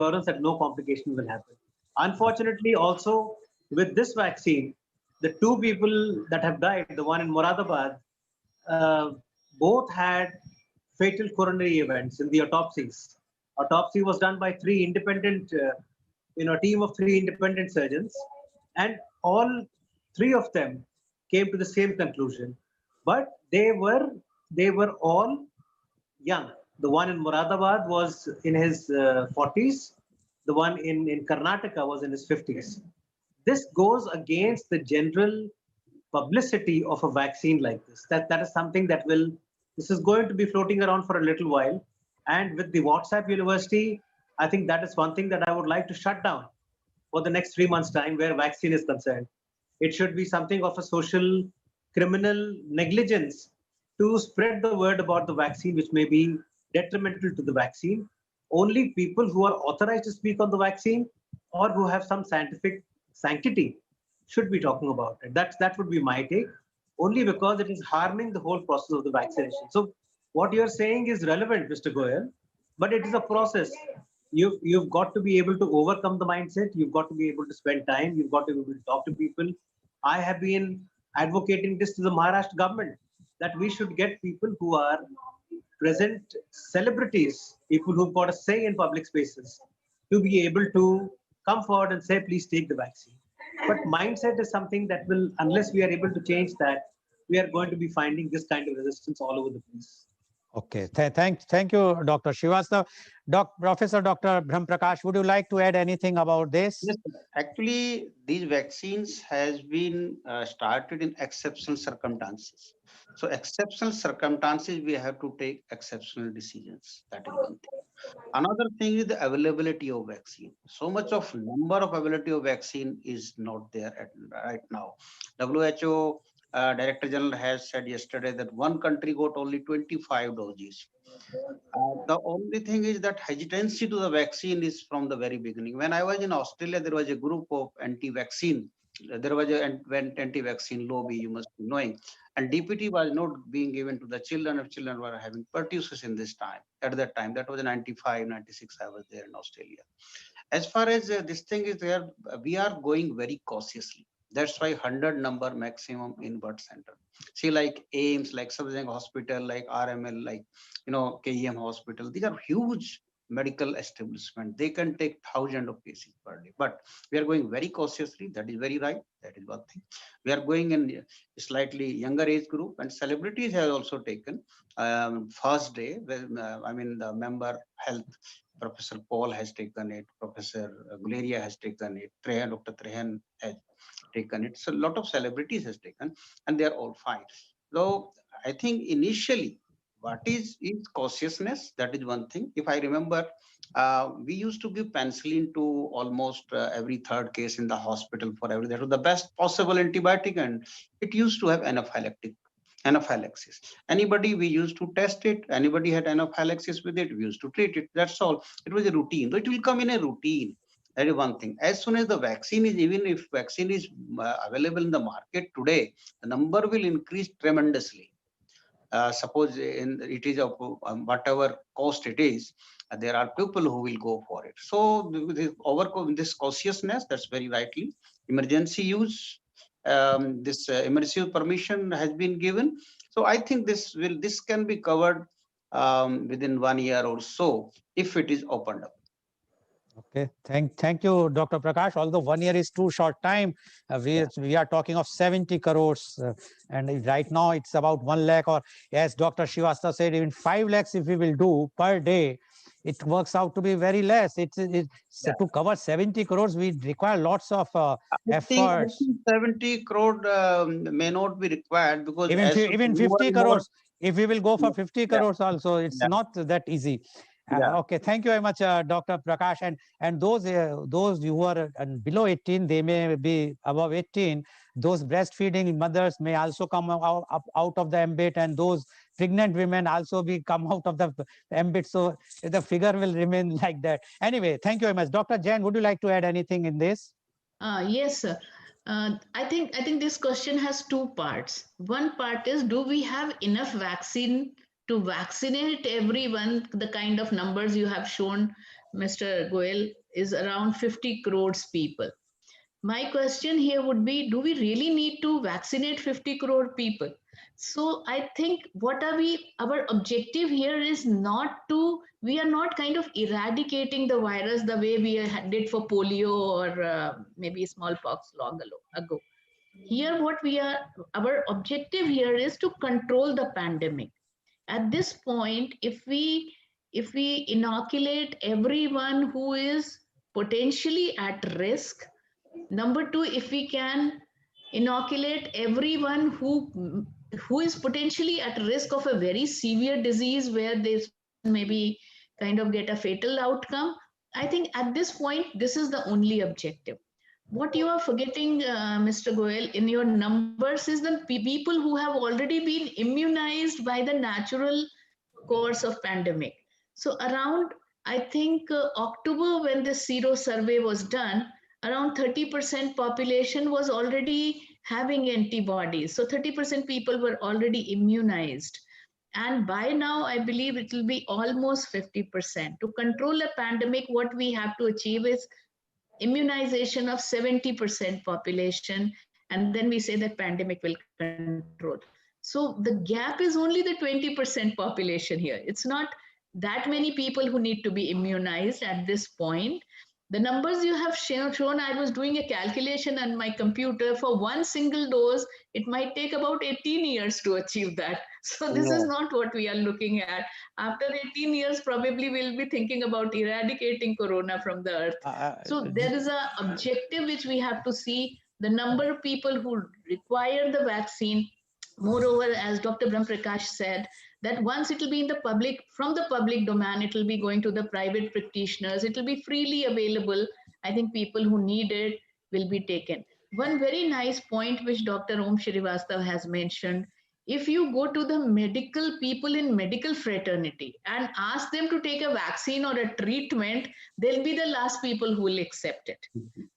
assurance that no complication will happen. Unfortunately, also with this vaccine, the two people that have died, the one in Moradabad, uh, both had fatal coronary events in the autopsies. Autopsy was done by three independent, team of three independent surgeons, and all three of them came to the same conclusion. But they were all young. The one in Moradabad was in his 40s. The one in Karnataka was in his 50s. This goes against the general publicity of a vaccine like this. That is something this is going to be floating around for a little while. And with the WhatsApp University, I think that is one thing that I would like to shut down for the next 3 months' time where vaccine is concerned. It should be something of a social criminal negligence to spread the word about the vaccine, which may be detrimental to the vaccine. Only people who are authorized to speak on the vaccine or who have some scientific sanctity should be talking about it. That would be my take, only because it is harming the whole process of the vaccination. So what you're saying is relevant, Mr. Goel, but it is a process. You've got to be able to overcome the mindset. You've got to be able to spend time. You've got to be able to talk to people. I have been advocating this to the Maharashtra government that we should get people who are present celebrities, people who've got a say in public spaces, to be able to come forward and say, please take the vaccine. But mindset is something that will, unless we are able to change that, we are going to be finding this kind of resistance all over the place. Okay, thank you, Dr. Srivastava. Professor Dr. Brahm Prakash, would you like to add anything about this? Yes, actually, these vaccines has been started in exceptional circumstances. So exceptional circumstances, we have to take exceptional decisions. That is one thing. Another thing is the availability of vaccine. So much of number of availability of vaccine is not there right now. WHO Director General has said yesterday that one country got only 25 doses. The only thing is that hesitancy to the vaccine is from the very beginning. When I was in Australia, there was a group of anti-vaccine. There was an anti-vaccine lobby, you must be knowing. And DPT was not being given to the children if children were having pertussis in this time. At that time, that was in 95, 96, I was there in Australia. As far as this thing is there, we are going very cautiously. That's why 100 number maximum in birth center. See, like AIMS, like Subject Hospital, like RML, like KEM Hospital. These are huge medical establishment. They can take thousands of cases per day. But we are going very cautiously. That is very right. That is one thing. We are going in a slightly younger age group, and celebrities have also taken first day. The member health. Professor Paul has taken it. Professor Guleria has taken it. Dr. Trehan has taken it. So a lot of celebrities has taken, and they are all fine. So I think initially, what is cautiousness? That is one thing. If I remember, we used to give penicillin to almost every third case in the hospital for every. That was the best possible antibiotic, and it used to have anaphylaxis. Anybody, we used to test it. Anybody had anaphylaxis with it, we used to treat it. That's all. It was a routine. So it will come in a routine. That is one thing. As soon as the vaccine is, even if vaccine is available in the market today, the number will increase tremendously. Suppose it is of whatever cost it is, there are people who will go for it. So overcome this cautiousness, that's very rightly. Emergency use, this emergency permission has been given. So I think this can be covered within 1 year or so if it is opened up. Okay, thank you, Dr. Prakash. Although 1 year is too short time, we are talking of 70 crores, and right now it's about 1 lakh, or as Dr. Srivastava said, even 5 lakhs if we will do per day, it works out to be very less. To cover 70 crores, we require lots of efforts. I think 70 crore may not be required, because even 50 crores, if we will go for 50 crores also, it's not that easy. Okay, thank you very much, Dr. Prakash. And those who are below 18, they may be above 18. Those breastfeeding mothers may also come out of the ambit, and those pregnant women also come out of the ambit. So the figure will remain like that. Anyway, thank you very much. Dr. Jain, would you like to add anything in this? Yes, sir. I think this question has two parts. One part is, do we have enough vaccine to vaccinate everyone, the kind of numbers you have shown Mr. Goel, is around 50 crores people. My question here would be, do we really need to vaccinate 50 crore people? So I think our objective here is not to, we are not kind of eradicating the virus the way we did for polio or maybe smallpox long ago. Here, our objective here is to control the pandemic. At this point, if we inoculate everyone who is potentially at risk, number two, if we can inoculate everyone who is potentially at risk of a very severe disease where this person maybe kind of get a fatal outcome, I think at this point this is the only objective. What you are forgetting, Mr. Goel, in your numbers is the people who have already been immunized by the natural course of pandemic. So around, I think October, when the Sero survey was done, around 30% population was already having antibodies. So 30% people were already immunized. And by now, I believe it will be almost 50%. To control a pandemic, what we have to achieve is immunization of 70% population, and then we say that pandemic will control. So the gap is only the 20% population here. It's not that many people who need to be immunized at this point. The numbers you have shown, I was doing a calculation on my computer. For one single dose, it might take about 18 years to achieve that. So this is No. not what we are looking at. After 18 years, probably we'll be thinking about eradicating corona from the earth. So there is a objective which we have to see, the number of people who require the vaccine. Moreover, as Dr. Brahm Prakash said, that once it will be in the public, from the public domain, it will be going to the private practitioners, it will be freely available. I think people who need it will be taken. One very nice point which Dr. Om Shrivastava has mentioned, if you go to the medical people in medical fraternity and ask them to take a vaccine or a treatment, they'll be the last people who will accept it.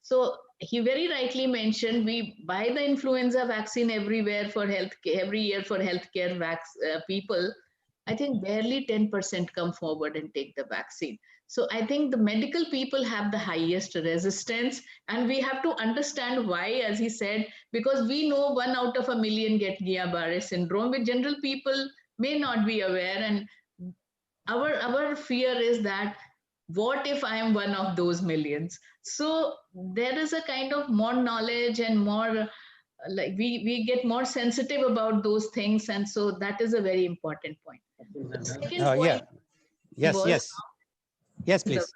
So he very rightly mentioned we buy the influenza vaccine everywhere for healthcare, every year for healthcare people. I think barely 10% come forward and take the vaccine. So I think the medical people have the highest resistance, and we have to understand why, as he said, because we know 1 out of 1 million get Guillain-Barré syndrome, which general people may not be aware. And our fear is that what if I am one of those millions? So there is a kind of more knowledge and more like we get more sensitive about those things, and so that is a very important point. The second point Yes, was yes. Yes, please.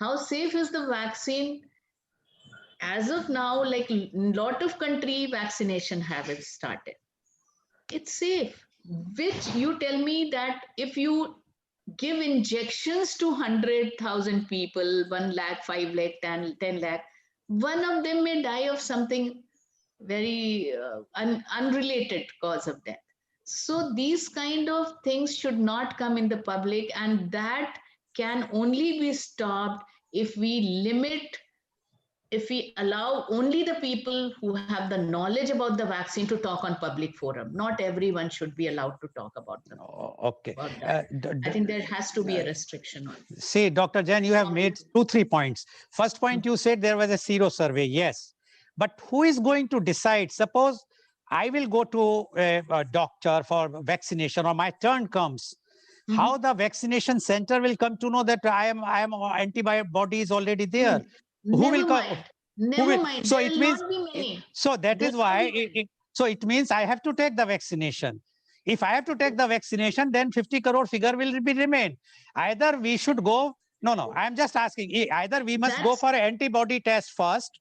how safe is the vaccine? As of now, like a lot of country vaccination have it started. It's safe. Which you tell me that if you give injections to 100,000 people, 1 lakh, 5 lakh, 10 lakh, one of them may die of something very unrelated cause of death. So these kind of things should not come in the public, and that can only be stopped if we limit, if we allow only the people who have the knowledge about the vaccine to talk on public forum. Not everyone should be allowed to talk about them. Okay. I think there has to be a restriction on it. See, Dr. Jain, you have made 2-3 points. First point, you said there was a Sero survey. Yes. But who is going to decide? Suppose I will go to a doctor for vaccination, or my turn comes. How the vaccination center will come to know that I am antibodies already there? Who will come? Never mind. So There it will means not be many. so that is why so it means I have to take the vaccination. If I have to take the vaccination, then 50 crore figure will be remain. Either we should go, no, I'm just asking, either we must go for an antibody test first,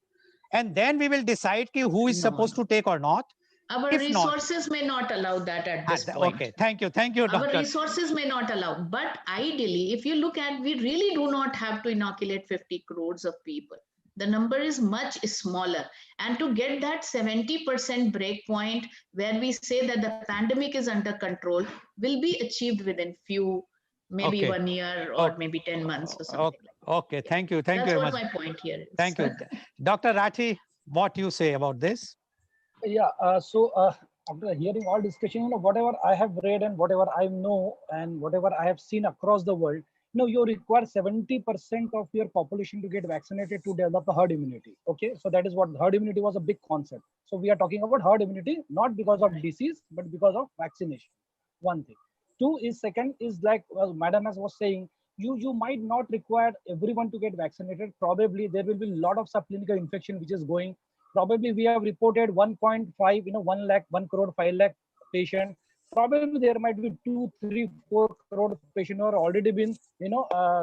and then we will decide who is supposed to take or not. Our If resources may not allow that at this point. Okay, thank you, doctor. Our resources may not allow, but ideally, if you look at, we really do not have to inoculate 50 crores of people. The number is much smaller. And to get that 70% break point where we say that the pandemic is under control will be achieved within maybe 1 year or maybe 10 months or something. Okay, thank you. Thank you very much. That's what my point here is. Thank you. Dr. Rathi, what you say about this? Yeah, after hearing all discussion, whatever I have read and whatever I know and whatever I have seen across the world, no, you require 70% of your population to get vaccinated to develop a herd immunity. Okay, so that is what herd immunity was, a big concept. So we are talking about herd immunity, not because of disease, but because of vaccination. One thing. Two is, second is, like Madam as was saying, you might not require everyone to get vaccinated. Probably there will be a lot of subclinical infection which is going. Probably we have reported 1.5, 1 lakh, 1 crore, 5 lakh patient. Probably there might be 2, 3, 4 crore patient who are already been,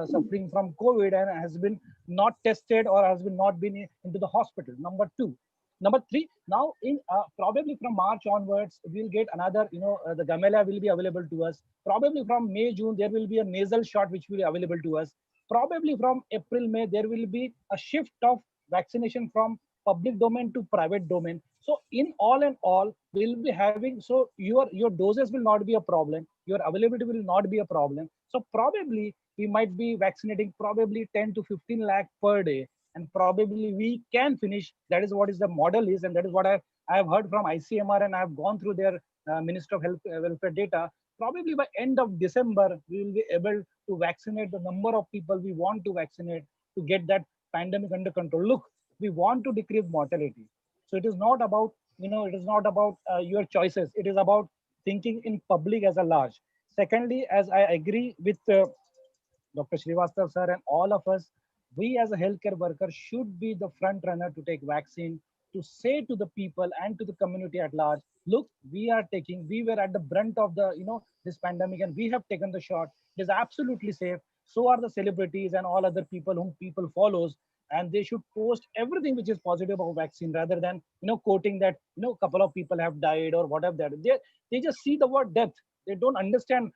suffering from COVID and has been not tested or has been not been into the hospital. Number two. Number three, now in probably from March onwards, we'll get another, the Gamela will be available to us. Probably from May, June, there will be a nasal shot which will be available to us. Probably from April, May, there will be a shift of vaccination from public domain to private domain. So in all and all, we'll be having, so your doses will not be a problem. Your availability will not be a problem. So probably we might be vaccinating probably 10 to 15 lakh per day, and probably we can finish. That is what is the model is, and that is what I have heard from ICMR, and I have gone through their Minister of Health Welfare data. Probably by end of December, we will be able to vaccinate the number of people we want to vaccinate to get that pandemic under control. Look, we want to decrease mortality. So it is not about, it is not about your choices. It is about thinking in public as a large. Secondly, as I agree with Dr. Srivastav sir and all of us, we as a healthcare worker should be the front runner to take vaccine, to say to the people and to the community at large, look, we were at the brunt of the, this pandemic, and we have taken the shot. It is absolutely safe. So are the celebrities and all other people whom people follows, and they should post everything which is positive about vaccine rather than, quoting that, a couple of people have died or whatever that. They just see the word death. They don't understand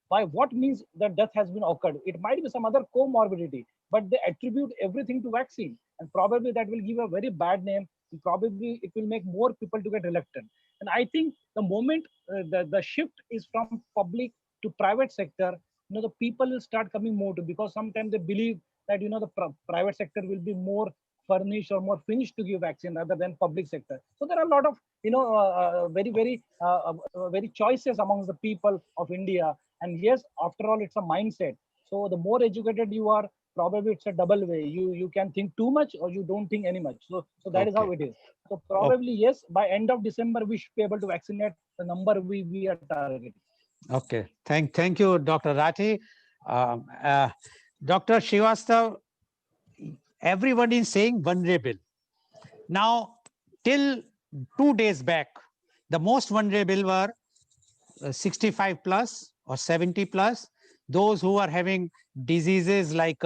by what means that death has been occurred. It might be some other comorbidity, but they attribute everything to vaccine, and probably that will give a very bad name, and probably it will make more people to get reluctant. And I think the moment the shift is from public to private sector, the people will start coming more to, because sometimes they believe that, the private sector will be more furnished or more finished to give vaccine rather than public sector. So there are a lot of, very choices amongst the people of India. And yes, after all, it's a mindset. So the more educated you are, probably it's a double way. You can think too much or you don't think any much. So that is how it is. So probably yes, by end of December we should be able to vaccinate the number we are targeting. Okay, thank you, Dr. Rathi. Dr. Srivastav, everyone is saying vulnerable. Now, till 2 days back, the most vulnerable were 65 plus or 70 plus, those who are having diseases like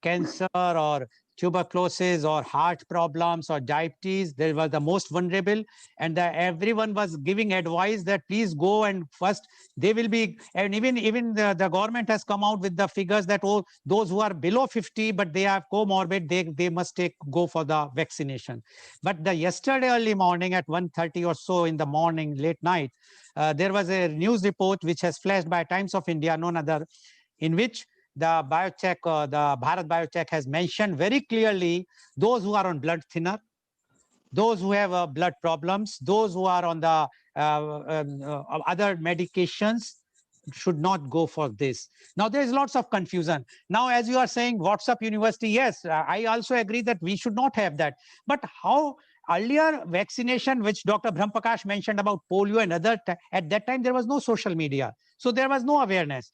cancer or tuberculosis or heart problems or diabetes. They were the most vulnerable, and everyone was giving advice that please go and first they will be, and even the government has come out with the figures that, oh, those who are below 50 but they have comorbid, they must go for the vaccination. But the yesterday early morning at 1:30 or so in the morning, late night, there was a news report which has flashed by Times of India, none other, in which the biotech, the Bharat Biotech has mentioned very clearly those who are on blood thinner, those who have blood problems, those who are on the other medications should not go for this. Now, there is lots of confusion. Now, as you are saying, WhatsApp University, yes, I also agree that we should not have that. But how earlier vaccination, which Dr. Brahmprakash mentioned about polio and other, at that time, there was no social media. So there was no awareness.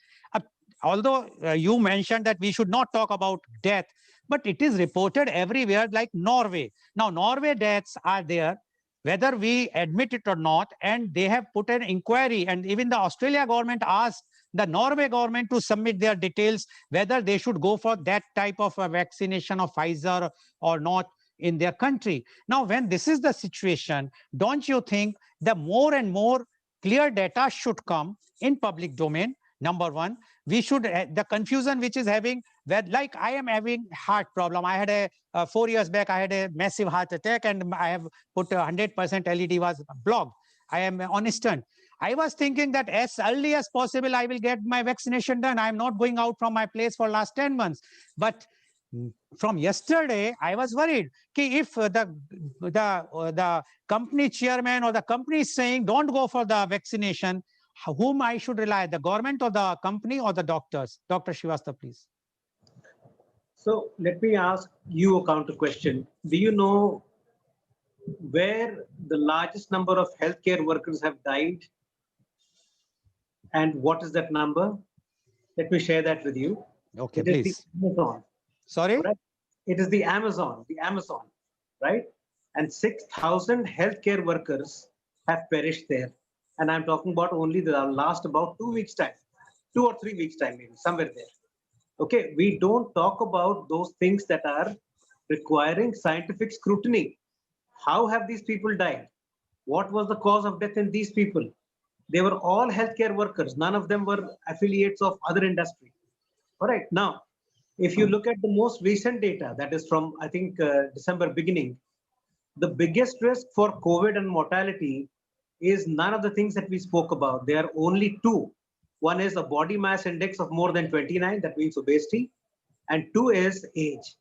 Although you mentioned that we should not talk about death, but it is reported everywhere, like Norway. Now, Norway deaths are there, whether we admit it or not, and they have put an inquiry, and even the Australia government asked the Norway government to submit their details, whether they should go for that type of a vaccination of Pfizer or not in their country. Now, when this is the situation, don't you think the more and more clear data should come in public domain? Number one, we should, the confusion which is having, where like I am having heart problem. I had 4 years back, I had a massive heart attack and I have put 100% LED was blocked. I am on stent. I was thinking that as early as possible, I will get my vaccination done. I'm not going out from my place for last 10 months. But from yesterday, I was worried. If the company chairman or the company is saying, don't go for the vaccination, whom I should rely, the government or the company or the doctors? Dr. Srivastava, please. So let me ask you a counter question. Do you know where the largest number of healthcare workers have died? And what is that number? Let me share that with you. Okay, It is please. the Amazon. Sorry? Right? It is the Amazon, right? And 6,000 healthcare workers have perished there. And I'm talking about only the last about 2 weeks' time, 2 or 3 weeks' time, maybe somewhere there. Okay, we don't talk about those things that are requiring scientific scrutiny. How have these people died? What was the cause of death in these people? They were all healthcare workers. None of them were affiliates of other industry. All right. Now, if you look at the most recent data, that is from, I think, December beginning, the biggest risk for COVID and mortality is none of the things that we spoke about. There are only two. One is a body mass index of more than 29, that means obesity, and two is age.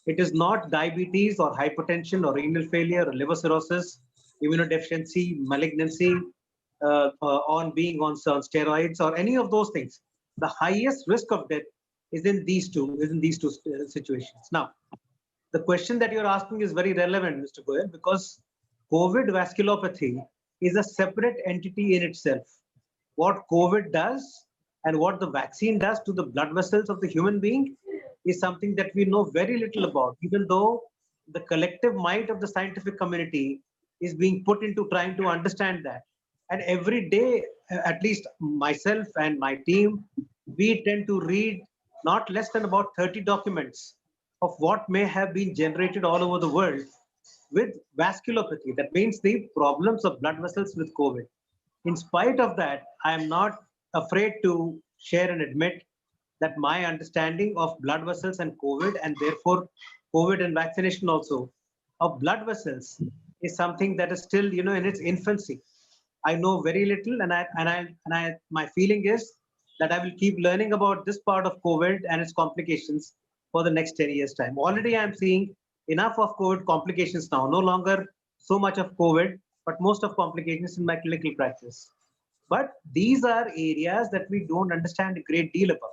It is not diabetes or hypertension or renal failure or liver cirrhosis, immunodeficiency, malignancy, on being on steroids or any of those things. The highest risk of death is in these two situations. Now, the question that you're asking is very relevant, Mr. Goel, because COVID vasculopathy is a separate entity in itself. What COVID does and what the vaccine does to the blood vessels of the human being is something that we know very little about, even though the collective might of the scientific community is being put into trying to understand that. And every day, at least myself and my team, we tend to read not less than about 30 documents of what may have been generated all over the world with vasculopathy. That means the problems of blood vessels with COVID. In spite of that, I am not afraid to share and admit that my understanding of blood vessels and COVID, and therefore COVID and vaccination also, of blood vessels is something that is still, in its infancy. I know very little, and my feeling is that I will keep learning about this part of COVID and its complications for the next 10 years' time. Already I'm seeing enough of COVID complications now, no longer so much of COVID, but most of complications in my clinical practice. But these are areas that we don't understand a great deal about.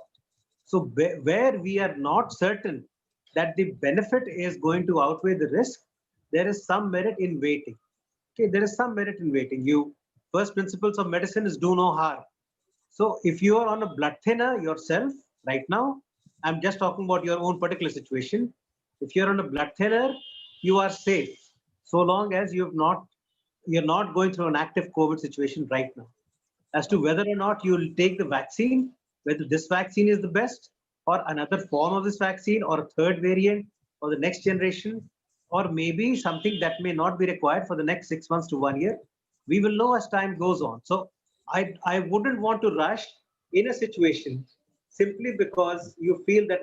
So where we are not certain that the benefit is going to outweigh the risk, there is some merit in waiting. Okay, there is some merit in waiting. First principles of medicine is do no harm. So if you are on a blood thinner yourself right now, I'm just talking about your own particular situation. If you're on a blood thinner, you are safe so long as you're not going through an active COVID situation right now. As to whether or not you'll take the vaccine, whether this vaccine is the best or another form of this vaccine or a third variant or the next generation, or maybe something that may not be required for the next 6 months to 1 year, we will know as time goes on. So I wouldn't want to rush in a situation simply because you feel that,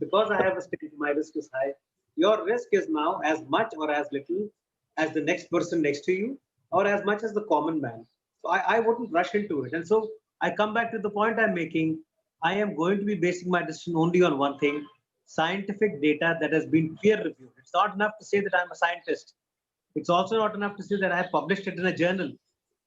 because I have a stage, my risk is high. Your risk is now as much or as little as the next person next to you, or as much as the common man. So I wouldn't rush into it. And so I come back to the point I'm making. I am going to be basing my decision only on one thing: scientific data that has been peer reviewed. It's not enough to say that I'm a scientist. It's also not enough to say that I have published it in a journal.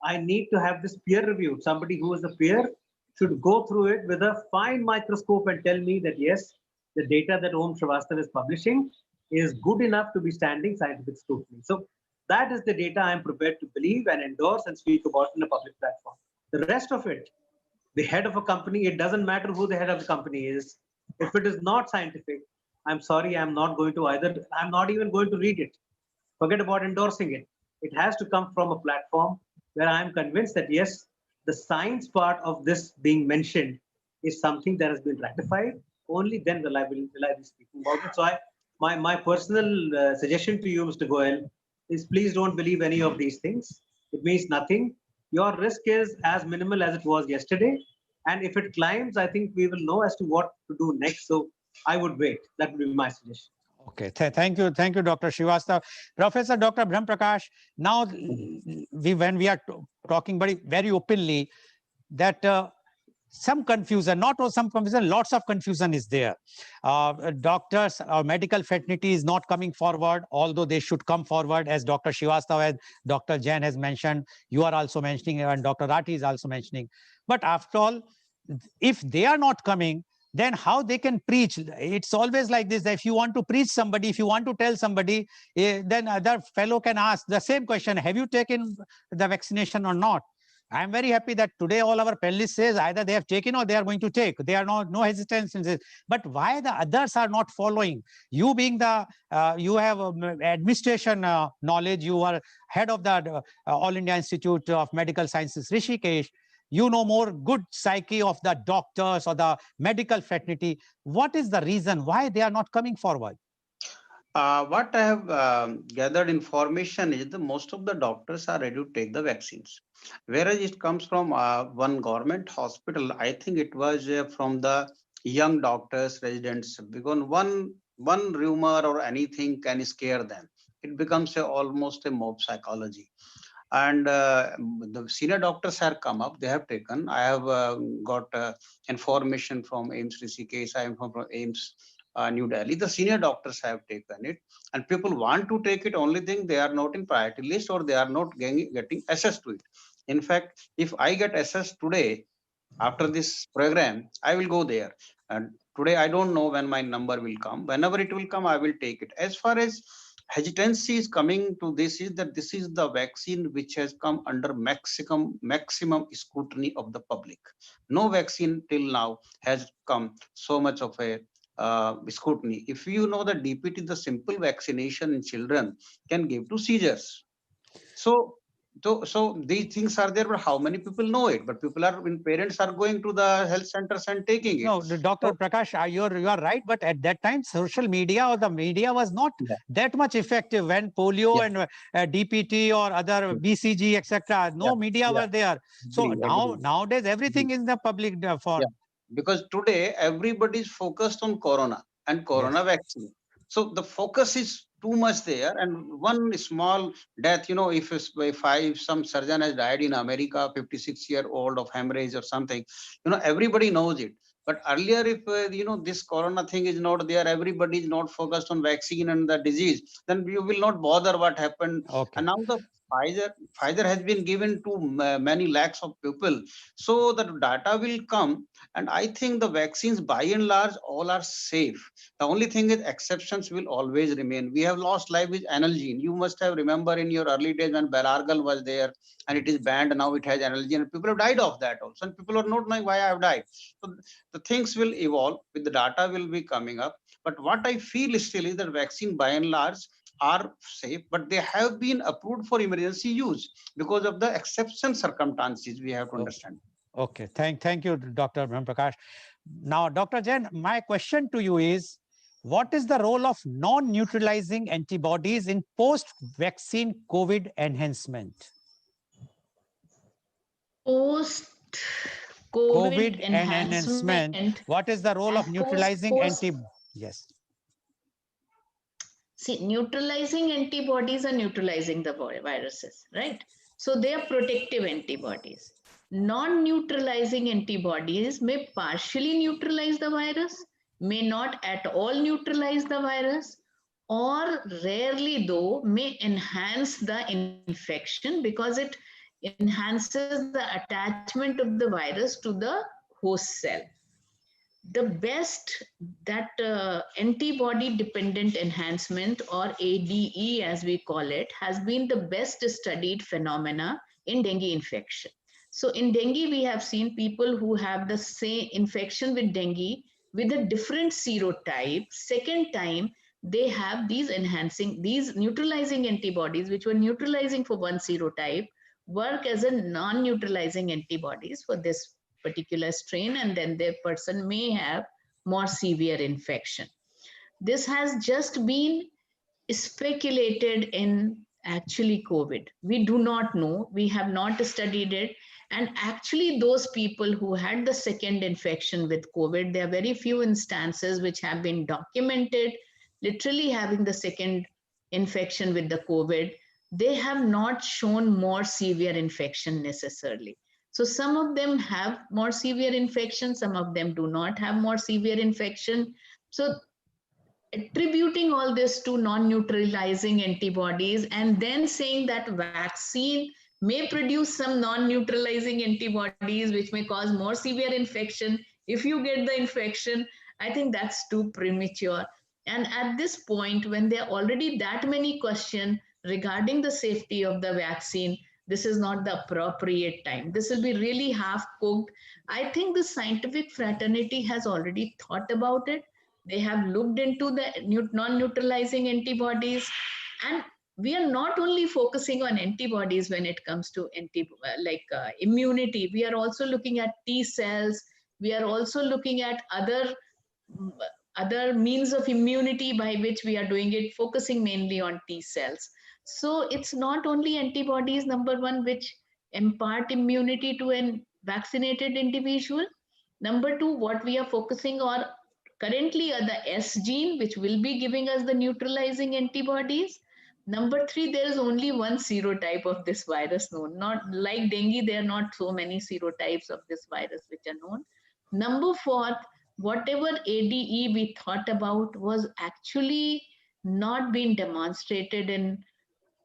I need to have this peer reviewed. Somebody who is a peer should go through it with a fine microscope and tell me that, yes, the data that Om Srivastava is publishing is good enough to be standing scientific scrutiny. So that is the data I'm prepared to believe and endorse and speak about in a public platform. The rest of it, the head of a company, it doesn't matter who the head of the company is. If it is not scientific, I'm sorry, I'm not even going to read it. Forget about endorsing it. It has to come from a platform where I'm convinced that, yes, the science part of this being mentioned is something that has been ratified. Only then will I be speaking about it. So my personal suggestion to you, Mr. Goel, is please don't believe any of these things. It means nothing. Your risk is as minimal as it was yesterday. And if it climbs, I think we will know as to what to do next. So I would wait. That would be my suggestion. Okay, thank you, Dr. Srivastava. Professor Dr. Brahm Prakash, now when we are talking very openly that some confusion, not some confusion, lots of confusion is there. Doctors or medical fraternity is not coming forward, although they should come forward, as Dr. Srivastava and Dr. Jain has mentioned, you are also mentioning, and Dr. Rathi is also mentioning. But after all, if they are not coming, then how they can preach? It's always like this, that if you want to preach somebody, if you want to tell somebody, then other fellow can ask the same question, have you taken the vaccination or not? I'm very happy that today all our panelists says either they have taken or they are going to take. They are no hesitancy in this. But why the others are not following? You being the, you have administration knowledge, you are head of the All India Institute of Medical Sciences, Rishikesh. You know more good psyche of the doctors or the medical fraternity. What is the reason why they are not coming forward? What I have gathered information is that most of the doctors are ready to take the vaccines. Whereas it comes from one government hospital, I think it was from the young doctors, residents, because one rumor or anything can scare them. It becomes almost a mob psychology. And the senior doctors have come up, they have taken. I have got information from AIMS Rishikesh, I am from AIMS New Delhi. The senior doctors have taken it, and people want to take it. Only thing, they are not in priority list or they are not getting access to it. In fact, if I get access today after this program, I will go there. And today I don't know when my number will come. Whenever it will come, I will take it. As far as hesitancy is coming to this, is that this is the vaccine which has come under maximum scrutiny of the public. No vaccine till now has come so much of a scrutiny. If you know the DPT, the simple vaccination in children can give to seizures. So these things are there, but how many people know it? But people are, when parents are going to the health centers and taking it. No, Dr. Prakash, you are right. But at that time, social media or the media was not that much effective when polio and DPT or other BCG, etc. No media were there. So nowadays, everything is in the public form. Because today everybody is focused on corona and corona vaccine. So the focus is too much there, and one small death, if some surgeon has died in America, 56-year-old of hemorrhage or something, everybody knows it. But earlier, if this corona thing is not there, everybody is not focused on vaccine and the disease, then you will not bother what happened. And now the Pfizer has been given to many lakhs of people, so the data will come. And I think the vaccines, by and large, all are safe. The only thing is exceptions will always remain. We have lost life with analgin. You must have remember in your early days when Belargal was there and it is banned. Now it has analgin, and people have died of that also. And people are not knowing why I have died. So the things will evolve. With the data will be coming up. But what I feel still is that vaccine, by and large, are safe, but they have been approved for emergency use because of the exception circumstances. We have to understand. Okay, thank you, Dr. Prakash. Now, Dr. Jain, my question to you is, what is the role of non-neutralizing antibodies in post-vaccine COVID enhancement? Post-COVID enhancement. What is the role of neutralizing antibodies? Yes. See, neutralizing antibodies are neutralizing the viruses, right? So they are protective antibodies. Non-neutralizing antibodies may partially neutralize the virus, may not at all neutralize the virus, or rarely though may enhance the infection because it enhances the attachment of the virus to the host cell. The best that antibody dependent enhancement, or ADE as we call it, has been the best studied phenomena in dengue infection. So in dengue, we have seen people who have the same infection with dengue with a different serotype. Second time, they have these neutralizing antibodies, which were neutralizing for one serotype, work as a non-neutralizing antibodies for this particular strain, and then the person may have more severe infection. This has just been speculated in actually COVID. We do not know. We have not studied it. And actually, those people who had the second infection with COVID, there are very few instances which have been documented, literally having the second infection with the COVID. They have not shown more severe infection necessarily. So some of them have more severe infection, some of them do not have more severe infection. So attributing all this to non-neutralizing antibodies and then saying that vaccine may produce some non-neutralizing antibodies which may cause more severe infection if you get the infection, I think that's too premature. And at this point, when there are already that many questions regarding the safety of the vaccine, this is not the appropriate time. This will be really half cooked. I think the scientific fraternity has already thought about it. They have looked into the non-neutralizing antibodies, and we are not only focusing on antibodies when it comes to immunity. We are also looking at T cells. We are also looking at other means of immunity by which we are doing it, focusing mainly on T cells. So it's not only antibodies, number one, which impart immunity to a vaccinated individual. Number two, what we are focusing on currently are the S gene, which will be giving us the neutralizing antibodies. Number three, there is only one serotype of this virus known. Not like dengue, there are not so many serotypes of this virus which are known. Number four, whatever ADE we thought about was actually not being demonstrated in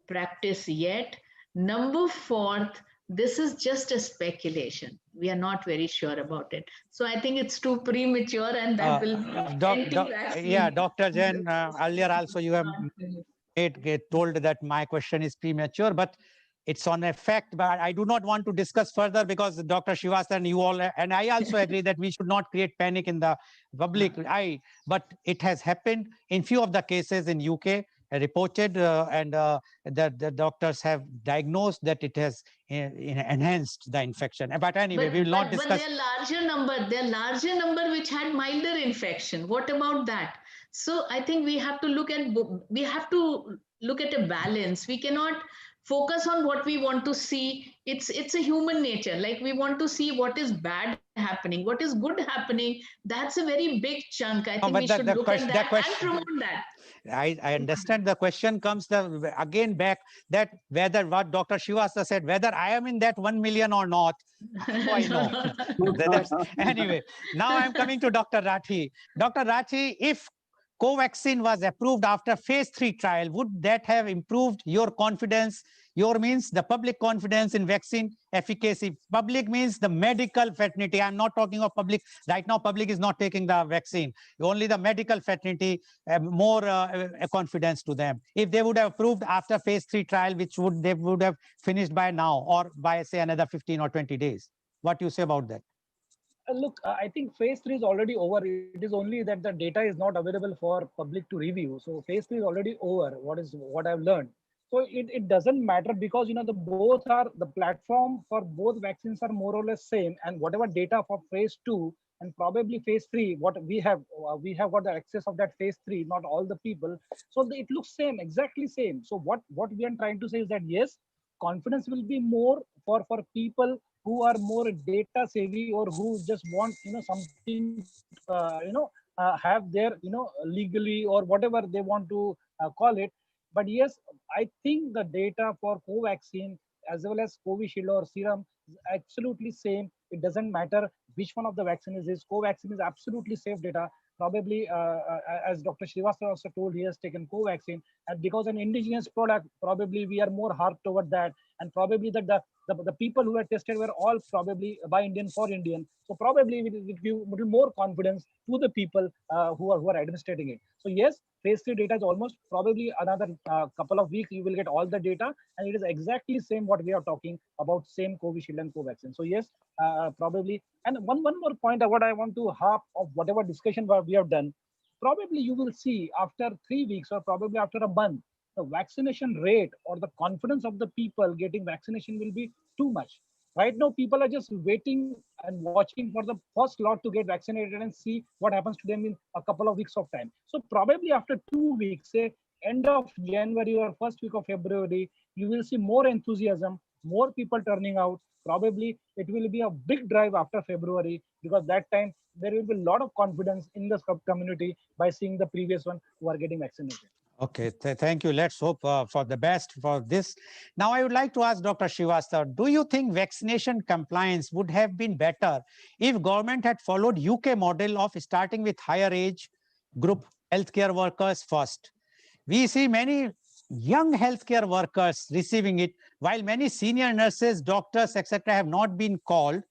practice yet. Number fourth, this is just a speculation. We are not very sure about it. So I think it's too premature, and that will be anti-vaccine. Yeah, Dr. Jain, earlier also you have told that my question is premature, but it's on effect. But I do not want to discuss further because Dr. Srivastava and you all, and I also agree that we should not create panic in the public eye. But it has happened in few of the cases in UK, reported, and the doctors have diagnosed that it has enhanced the infection. But anyway, we will not discuss. But there are larger number which had milder infection. What about that? So I think we have to look at a balance. We cannot focus on what we want to see. It's a human nature. Like, we want to see what is bad happening, what is good happening. That's a very big chunk. I think we should look at that and promote that. I understand. The question comes again back that whether what Dr. Srivastava said, whether I am in that 1 million or not, how do I know? Anyway, now I'm coming to Dr. Rathi. Dr. Rathi, if Covaxin was approved after phase 3 trial, would that have improved your confidence? Your means the public confidence in vaccine efficacy. Public means the medical fraternity. I'm not talking of public. Right now, public is not taking the vaccine. Only the medical fraternity, more confidence to them. If they would have approved after phase 3 trial, which they would have finished by now or by, say, another 15 or 20 days. What do you say about that? Look, I think phase 3 is already over. It is only that the data is not available for public to review. So phase 3 is already over. What I've learned. So it doesn't matter because the platform for both vaccines are more or less same, and whatever data for phase 2 and probably phase 3, what we have got the access of that phase 3, not all the people. So it looks same, exactly same. So what we are trying to say is that yes, confidence will be more for people who are more data savvy or who just want something have their legally or whatever they want to call it. But yes, I think the data for Covaxin as well as Covishield or serum is absolutely same. It doesn't matter which one of the vaccine is this. Covaxin is absolutely safe data. Probably, as Dr. Srivastava also told, he has taken Covaxin, and because an indigenous product, probably we are more harped toward that, and probably that the people who were tested were all probably by Indian for Indian. So probably it will give more confidence to the people who are administrating it. So yes, phase 3 data is almost probably another couple of weeks. You will get all the data, and it is exactly same what we are talking about, same Covishield and Covaxin. So yes, probably. And one more point, what I want to harp of whatever discussion we have done. Probably you will see after 3 weeks or probably after a month, the vaccination rate or the confidence of the people getting vaccination will be too much. Right now, people are just waiting and watching for the first lot to get vaccinated and see what happens to them in a couple of weeks of time. So probably after 2 weeks, say end of January or first week of February, you will see more enthusiasm, more people turning out. Probably it will be a big drive after February, because that time there will be a lot of confidence in the community by seeing the previous one who are getting vaccinated. Okay, thank you. Let's hope for the best for this. Now, I would like to ask Dr. Srivastava, do you think vaccination compliance would have been better if government had followed UK model of starting with higher age group healthcare workers first? We see many young healthcare workers receiving it, while many senior nurses, doctors, etc., have not been called.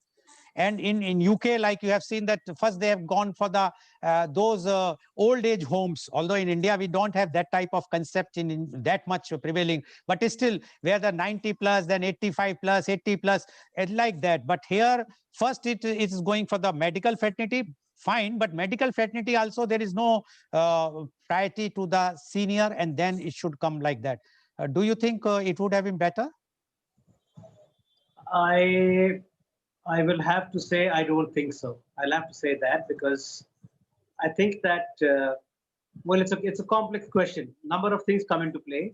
And in UK, like you have seen that first they have gone for the those old age homes. Although in India we don't have that type of concept in that much prevailing, but still where the 90 plus, then 85 plus, 80 plus, and like that. But here first it is going for the medical fraternity. Fine, but medical fraternity also there is no priority to the senior, and then it should come like that. Do you think it would have been better? I I will have to say I don't think so. I'll have to say that because I think that well, it's a complex question. Number of things come into play,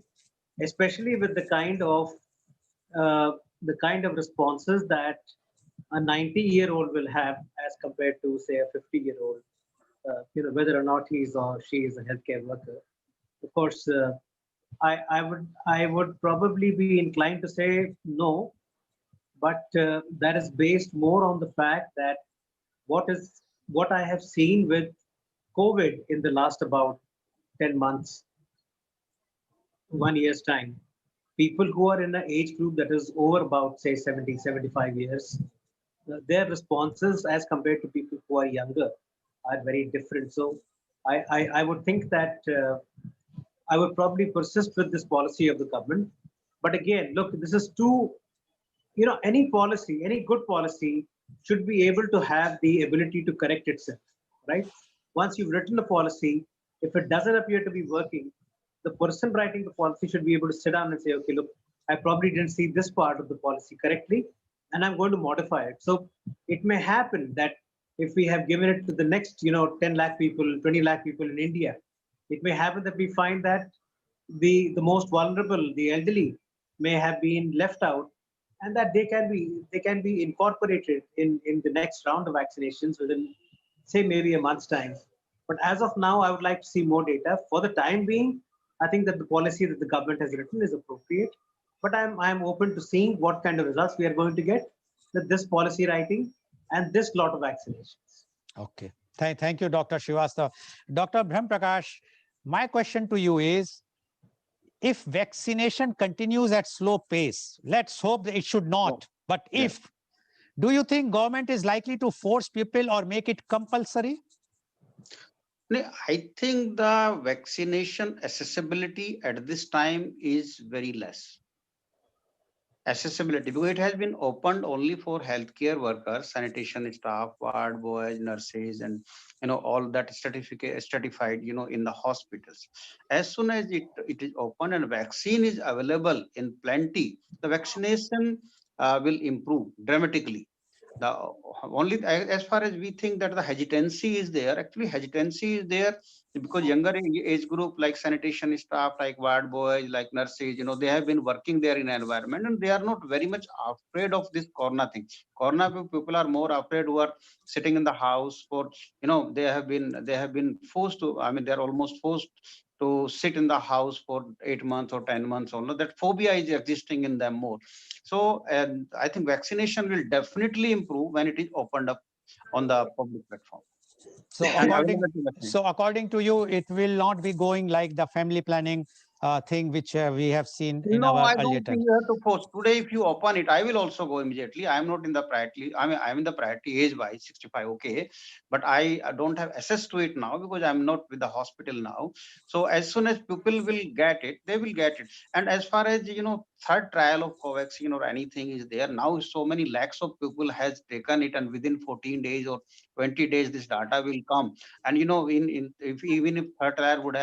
especially with the kind of responses that a 90-year-old will have as compared to say a 50-year-old. Whether or not he's or she is a healthcare worker. Of course, I would probably be inclined to say no, but that is based more on the fact that what I have seen with COVID in the last about 10 months, 1 year's time. People who are in an age group that is over about, say, 70, 75 years, their responses as compared to people who are younger are very different. So I would think that I would probably persist with this policy of the government. But again, look, this is too, any policy, any good policy should be able to have the ability to correct itself, right? Once you've written a policy, if it doesn't appear to be working, the person writing the policy should be able to sit down and say, okay, look, I probably didn't see this part of the policy correctly, and I'm going to modify it. So it may happen that if we have given it to the next, 10 lakh people, 20 lakh people in India, it may happen that we find that the most vulnerable, the elderly, may have been left out, and that they can be incorporated in the next round of vaccinations within, say, maybe a month's time. But as of now, I would like to see more data. For the time being, I think that the policy that the government has written is appropriate. But I'm open to seeing what kind of results we are going to get with this policy writing and this lot of vaccinations. Okay. Thank you, Dr. Srivastava. Dr. Brahm Prakash, my question to you is, if vaccination continues at slow pace, let's hope that it should not, but if, do you think government is likely to force people or make it compulsory? I think the vaccination accessibility at this time is very less. Accessibility, because it has been opened only for healthcare workers, sanitation staff, ward boys, nurses, and all that stratified in the hospitals. As soon as it is open and vaccine is available in plenty, the vaccination will improve dramatically. The only, as far as we think that the hesitancy is there, actually hesitancy is there because younger age group like sanitation staff, like ward boys, like nurses, they have been working there in an environment and they are not very much afraid of this corona thing. Corona people are more afraid who are sitting in the house for, they have been forced to, I mean, they're almost forced to sit in the house for 8 months or 10 months or no. That phobia is existing in them more. So I think vaccination will definitely improve when it is opened up on the public platform. So according to you, it will not be going like the family planning thing which we have seen in No, our I earlier don't think times. you have to force. Today, if you open it, I will also go immediately. I am not in the priority. I mean, I'm in the priority age wise, 65. Okay, but I don't have access to it now because I'm not with the hospital now. So as soon as people will get it, they will get it. And as far as third trial of Covaxin or anything is there now, so many lakhs of people has taken it, and within 14 days or 20 days, this data will come. And in if even if third trial would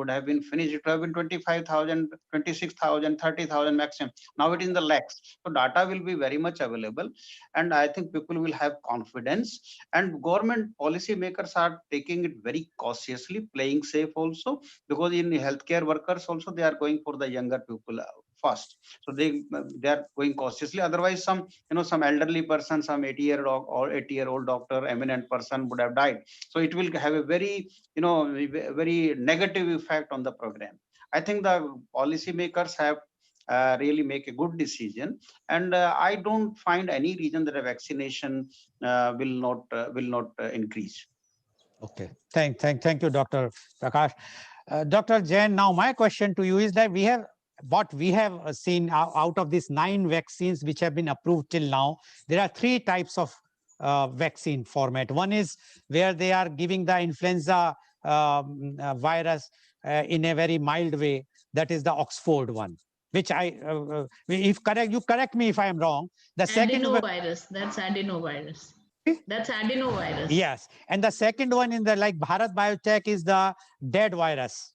have been finished, it would have been 25,000, 26,000, 30,000 maximum. Now it is in the lakhs. So data will be very much available. And I think people will have confidence. And government policy makers are taking it very cautiously, playing safe also, because in healthcare workers also, they are going for the younger people first. So they are going cautiously. Otherwise, some elderly person, some 80-year-old or 80-year-old doctor, eminent person would have died. So it will have a very, very negative effect on the program. I think the policymakers have really make a good decision, and I don't find any reason that a vaccination will not increase. Okay, thank you, Dr. Prakash. Dr. Jain, now my question to you is that what we have seen out of these 9 vaccines which have been approved till now, there are 3 types of vaccine format. One is where they are giving the influenza virus in a very mild way. That is the Oxford one, which if correct, you correct me if I am wrong. The second Adenovirus, that's adenovirus. That's adenovirus. Yes. And the second one in the like Bharat Biotech is the dead virus.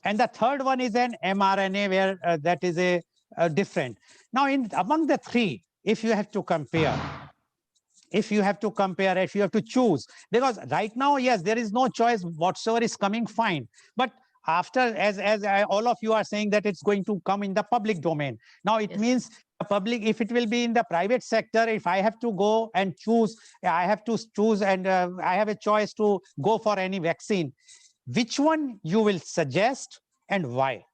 And the third one is an mRNA where that is a different. Now, among the 3, if you have to compare, if you have to choose, because right now, yes, there is no choice whatsoever is coming fine. But after, as all of you are saying that it's going to come in the public domain. Now, it means public, if it will be in the private sector, if I have to go and choose, I have to choose and I have a choice to go for any vaccine, which one you will suggest and why?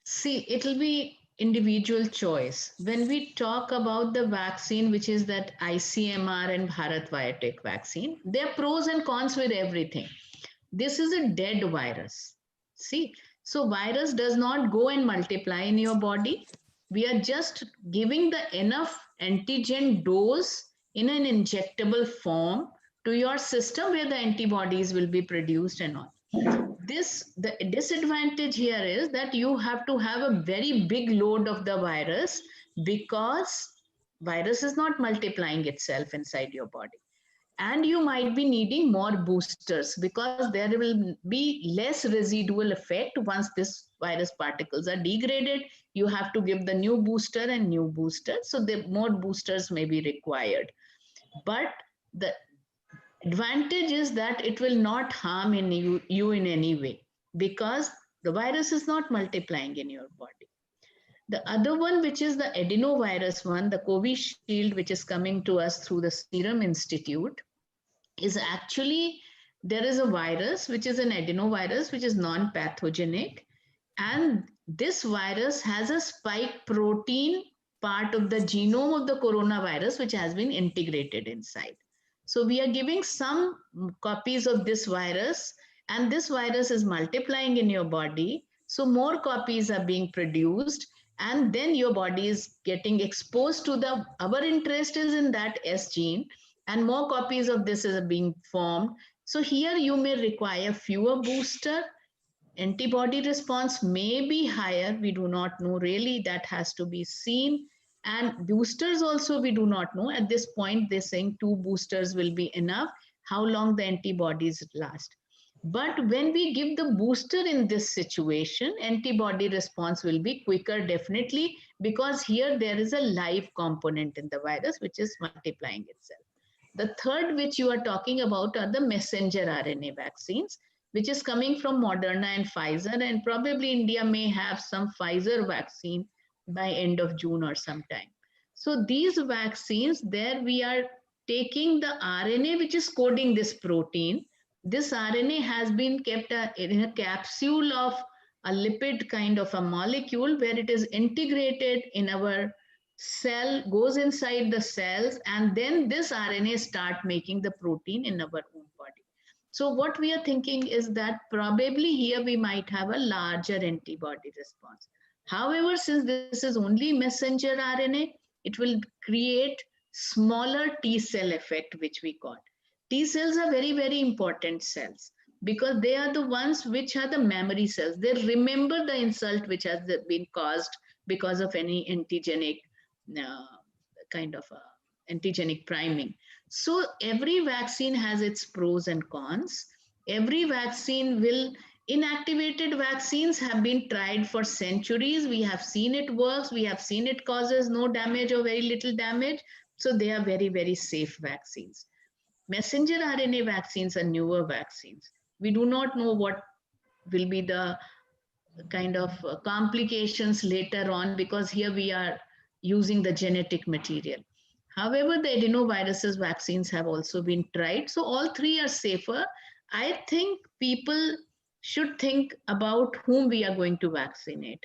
See, it'll be individual choice. When we talk about the vaccine, which is that ICMR and Bharat Biotech vaccine, there are pros and cons with everything. This is a dead virus. See, so virus does not go and multiply in your body. We are just giving the enough antigen dose in an injectable form to your system where the antibodies will be produced and all. The disadvantage here is that you have to have a very big load of the virus because virus is not multiplying itself inside your body. And you might be needing more boosters because there will be less residual effect once this virus particles are degraded. You have to give the new booster and new booster. So the more boosters may be required. But the advantage is that it will not harm you in any way because the virus is not multiplying in your body. The other one, which is the adenovirus one, the Covishield, which is coming to us through the Serum Institute, is actually, there is a virus, which is an adenovirus, which is non-pathogenic. And this virus has a spike protein part of the genome of the coronavirus, which has been integrated inside. So we are giving some copies of this virus, and this virus is multiplying in your body. So more copies are being produced, and then your body is getting exposed to our interest is in that S gene, and more copies of this is being formed. So here you may require fewer booster. Antibody response may be higher. We do not know really. That has to be seen. And boosters also, we do not know. At this point, they're saying 2 boosters will be enough. How long the antibodies last. But when we give the booster in this situation, antibody response will be quicker, definitely, because here there is a live component in the virus, which is multiplying itself. The third, which you are talking about, are the messenger RNA vaccines, which is coming from Moderna and Pfizer, and probably India may have some Pfizer vaccine by end of June or sometime. So these vaccines, there we are taking the RNA, which is coding this protein. This RNA has been kept in a capsule of a lipid kind of a molecule where it is integrated in our cell, goes inside the cells, and then this RNA start making the protein in our own body. So what we are thinking is that probably here we might have a larger antibody response. However, since this is only messenger RNA, it will create smaller T cell effect, which we call. T cells are very, very important cells because they are the ones which are the memory cells. They remember the insult which has been caused because of any antigenic kind of antigenic priming. So every vaccine has its pros and cons. Every vaccine will, inactivated vaccines have been tried for centuries. We have seen it works. We have seen it causes no damage or very little damage. So they are very, very safe vaccines. Messenger RNA vaccines are newer vaccines. We do not know what will be the kind of complications later on because here we are using the genetic material. However, the adenoviruses vaccines have also been tried. So all 3 are safer. I think people should think about whom we are going to vaccinate.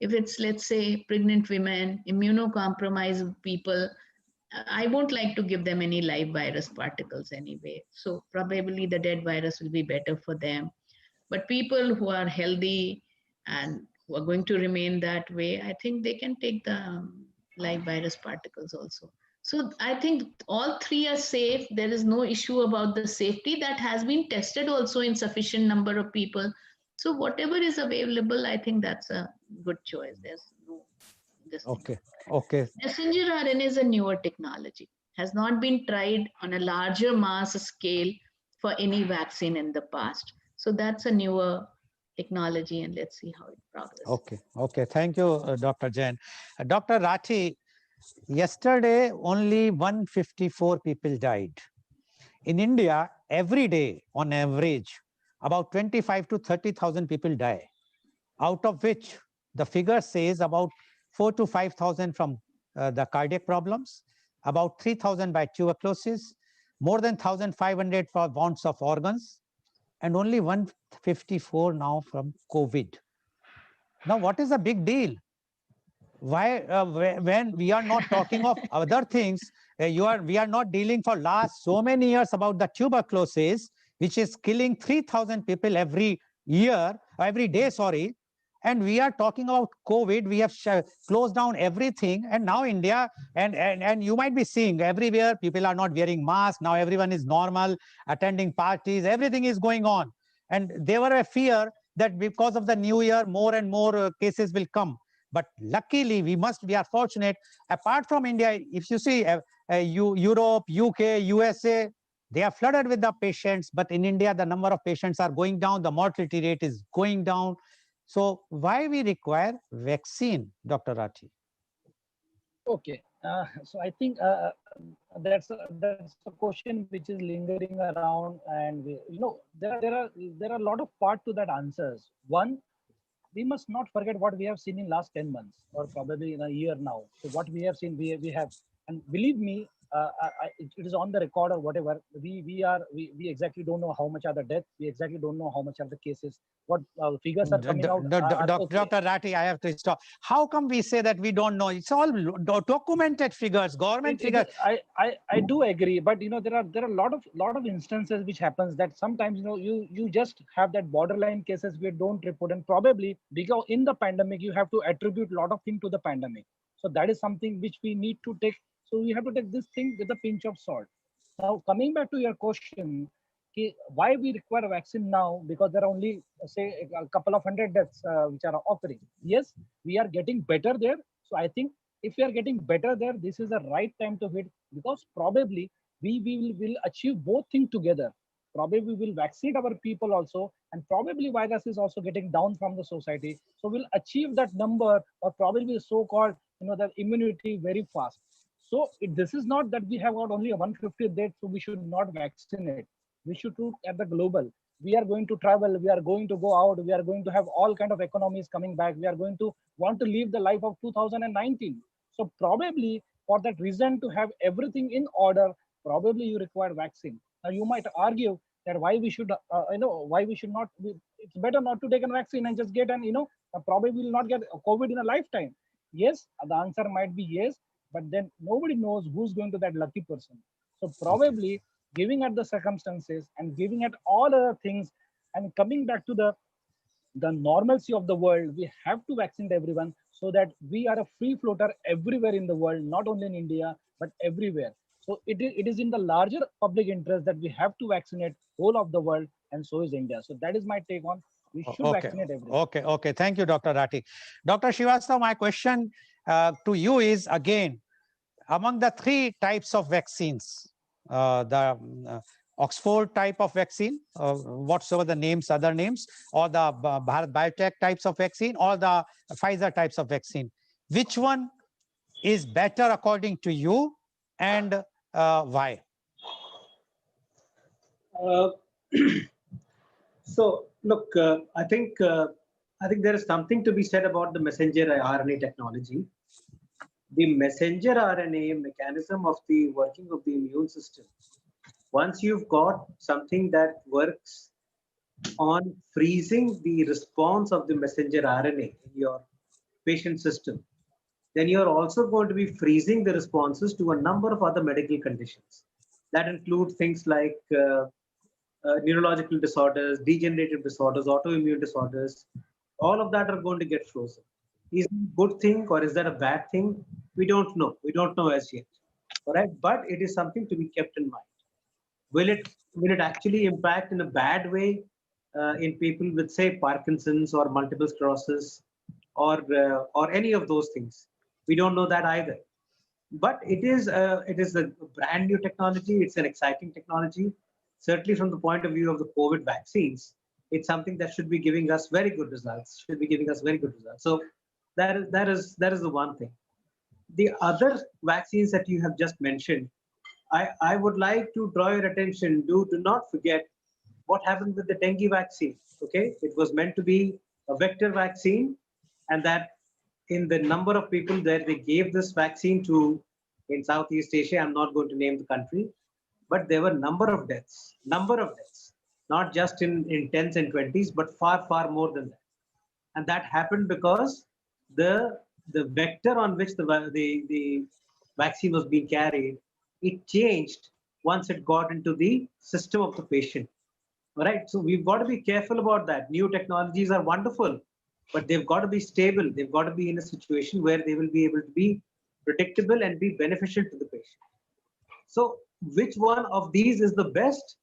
If it's, let's say, pregnant women, immunocompromised people, I won't like to give them any live virus particles anyway. So probably the dead virus will be better for them. But people who are healthy and who are going to remain that way, I think they can take the live virus particles also. So I think all three are safe. There is no issue about the safety that has been tested also in sufficient number of people. So whatever is available, I think that's a good choice. There's no this thing. Okay. Okay. Messenger RNA is a newer technology, has not been tried on a larger mass scale for any vaccine in the past. So that's a newer technology, and let's see how it progresses. Okay. Okay. Thank you, Dr. Jain. Dr. Rathi, yesterday only 154 people died. In India, every day, on average, about 25 to 30,000 people die, out of which the figure says about 4 to 5,000 from the cardiac problems, about 3,000 by tuberculosis, more than 1,500 for wounds of organs, and only 154 now from COVID. Now, what is the big deal? Why, when we are not talking of other things, we are not dealing for last so many years about the tuberculosis, which is killing 3,000 people every year, every day, sorry. And we are talking about COVID. We have closed down everything. And now India, and you might be seeing everywhere, people are not wearing masks. Now everyone is normal, attending parties, everything is going on. And there were a fear that because of the new year, more and more cases will come. But luckily, we are fortunate. Apart from India, if you see Europe, UK, USA, they are flooded with the patients. But in India, the number of patients are going down. The mortality rate is going down. So why we require vaccine, Dr. Rathi? Okay, so I think that's a question which is lingering around, and there are a lot of part to that answers. One, we must not forget what we have seen in last 10 months or probably in a year now. So what we have seen, we have, and believe me, it is on the record or whatever. We exactly don't know how much are the deaths. We exactly don't know how much are the cases. What figures are coming out. Dr. Rathi, I have to stop. How come we say that we don't know? It's all documented figures, government figures. I do agree, but there are a lot of instances which happens that sometimes you just have that borderline cases we don't report, and probably because in the pandemic you have to attribute a lot of things to the pandemic. So that is something which we need to take. So we have to take this thing with a pinch of salt. Now, coming back to your question, why we require a vaccine now? Because there are only, say, a couple of hundred deaths which are occurring. Yes, we are getting better there. So I think if we are getting better there, this is the right time to hit, because probably we will achieve both things together. Probably we will vaccinate our people also, and probably virus is also getting down from the society. So we'll achieve that number, or probably so-called, the immunity very fast. So this is not that we have got only a 150 deaths, so we should not vaccinate. We should look at the global. We are going to travel, we are going to go out, we are going to have all kind of economies coming back. We are going to want to live the life of 2019. So probably for that reason, to have everything in order, probably you require vaccine. Now you might argue that why we should, why we should not. It's better not to take a vaccine and just get probably will not get COVID in a lifetime. Yes, the answer might be yes, but then nobody knows who's going to that lucky person. So probably giving at the circumstances and giving at all other things, and coming back to the normalcy of the world, we have to vaccinate everyone so that we are a free floater everywhere in the world, not only in India, but everywhere. So it is in the larger public interest that we have to vaccinate whole of the world, and so is India. So that is my take on, we should vaccinate everyone. Okay. Thank you, Dr. Rathi. Dr. Srivastava, my question to you is again, among the three types of vaccines, the Oxford type of vaccine, whatsoever the names, other names, or the Bharat Biotech types of vaccine, or the Pfizer types of vaccine, which one is better according to you, and why? So look, I think there is something to be said about the messenger RNA technology. The messenger RNA mechanism of the working of the immune system. Once you've got something that works on freezing the response of the messenger RNA in your patient system, then you're also going to be freezing the responses to a number of other medical conditions. That include things like neurological disorders, degenerative disorders, autoimmune disorders. All of that are going to get frozen. Is it a good thing or is that a bad thing? We don't know. We don't know as yet. All right, but it is something to be kept in mind. Will it actually impact in a bad way in people with, say, Parkinson's or multiple sclerosis or any of those things? We don't know that either. But it is a brand new technology. It's an exciting technology. Certainly, from the point of view of the COVID vaccines, it's something that should be giving us very good results. Should be giving us very good results. So that is the one thing. The other vaccines that you have just mentioned, I would like to draw your attention. Do not forget what happened with the dengue vaccine. Okay, it was meant to be a vector vaccine, and that in the number of people that they gave this vaccine to in Southeast Asia, I'm not going to name the country, but there were number of deaths, not just in tens and twenties, but far, far more than that. And that happened because the vector on which the vaccine was being carried, it changed once it got into the system of the patient. All right, so we've got to be careful about that. New technologies are wonderful, but they've got to be stable. They've got to be in a situation where they will be able to be predictable and be beneficial to the patient. So, which one of these is the best?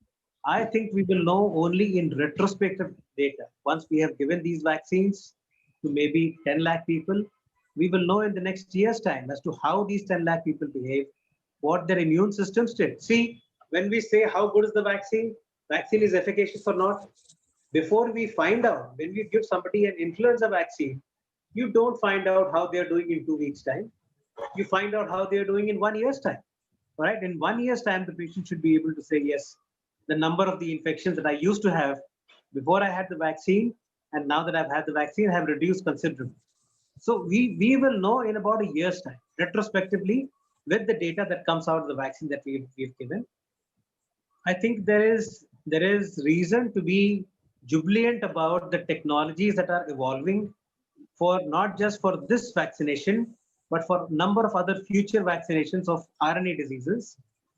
I think we will know only in retrospective data. Once we have given these vaccines to maybe 10 lakh people, we will know in the next year's time as to how these 10 lakh people behave, what their immune systems did. See, when we say how good is the vaccine is efficacious or not, before we find out, when we give somebody an influenza vaccine, you don't find out how they're doing in 2 weeks' time. You find out how they're doing in 1 year's time. All right, in 1 year's time, the patient should be able to say, yes, the number of the infections that I used to have before I had the vaccine and now that I've had the vaccine have reduced considerably. So we will know in about a year's time, retrospectively, with the data that comes out of the vaccine that we've given. I think there is reason to be jubilant about the technologies that are evolving for not just for this vaccination, but for a number of other future vaccinations of RNA diseases,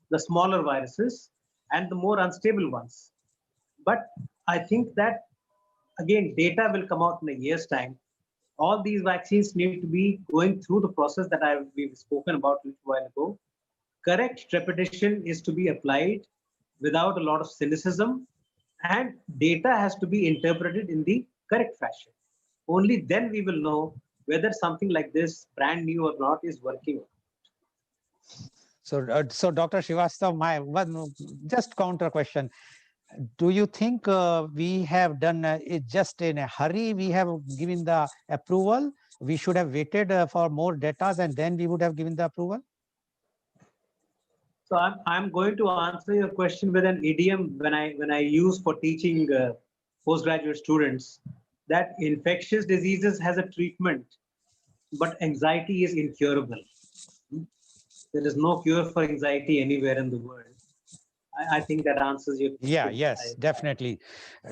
the smaller viruses, and the more unstable ones. But I think that again, data will come out in a year's time. All these vaccines need to be going through the process that we've spoken about a little while ago. Correct repetition is to be applied without a lot of cynicism, and data has to be interpreted in the correct fashion. Only then we will know whether something like this, brand new or not, is working. So Dr. Srivastav, my one just counter question. Do you think we have done it just in a hurry? We have given the approval. We should have waited for more data and then we would have given the approval. So I'm going to answer your question with an idiom when I use for teaching postgraduate students that infectious diseases has a treatment, but anxiety is incurable. There is no cure for anxiety anywhere in the world. I think that answers your question. Yeah, yes, definitely.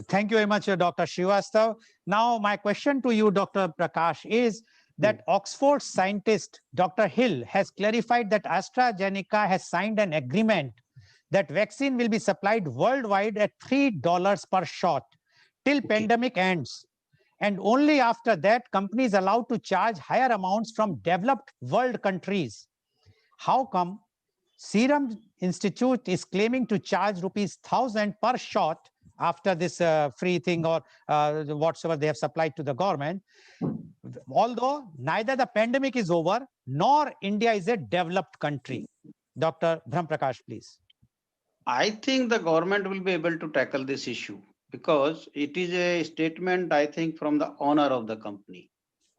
Thank you very much, Dr. Srivastav. Now, my question to you, Dr. Prakash, is that Oxford scientist Dr. Hill has clarified that AstraZeneca has signed an agreement that vaccine will be supplied worldwide at $3 per shot till pandemic ends. And only after that, companies allowed to charge higher amounts from developed world countries. How come Serum Institute is claiming to charge rupees 1,000 per shot after this free thing or whatsoever they have supplied to the government, although neither the pandemic is over nor India is a developed country? Dr. Dhram Prakash, please. I think the government will be able to tackle this issue because it is a statement, I think, from the owner of the company.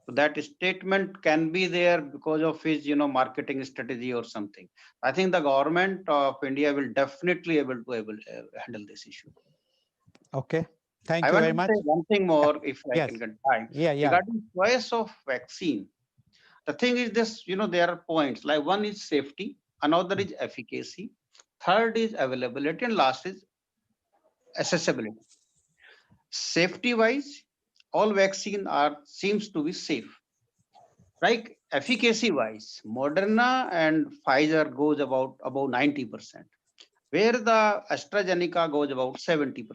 So that statement can be there because of his, marketing strategy or something. I think the government of India will definitely able to handle this issue. Okay, thank you very much. I want to say one thing more, if I Yes. can get time. Yeah. Regarding choice of vaccine, the thing is this, there are points like one is safety, another is efficacy, third is availability, and last is accessibility. Safety wise, all vaccine seems to be safe. Right? Efficacy wise, Moderna and Pfizer goes about above 90%, where the AstraZeneca goes about 70%.